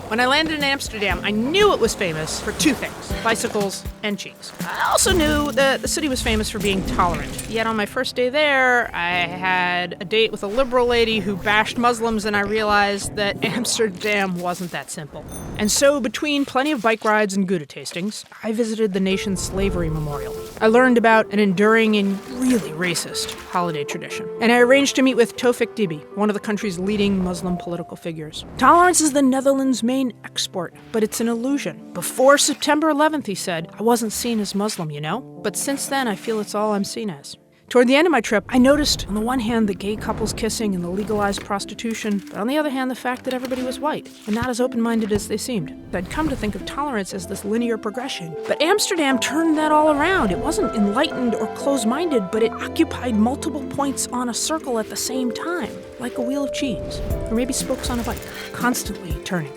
When I landed in Amsterdam, I knew it was famous for two things: bicycles and cheese. I also knew that the city was famous for being tolerant. Yet on my first day there, I had a date with a liberal lady who bashed Muslims, and I realized that Amsterdam wasn't that simple. And so, between plenty of bike rides and Gouda tastings, I visited the nation's slavery memorial. I learned about an enduring and really racist holiday tradition. And I arranged to meet with Tawfik Dibi, one of the country's leading Muslim political figures. Tolerance is the Netherlands' main export, but it's an illusion. Before September 11th, he said, I wasn't seen as Muslim, you know? But since then, I feel it's all I'm seen as. Toward the end of my trip, I noticed, on the one hand, the gay couples kissing and the legalized prostitution, but on the other hand, the fact that everybody was white, and not as open-minded as they seemed. I'd come to think of tolerance as this linear progression. But Amsterdam turned that all around. It wasn't enlightened or closed-minded, but it occupied multiple points on a circle at the same time, like a wheel of cheese, or maybe spokes on a bike, constantly turning.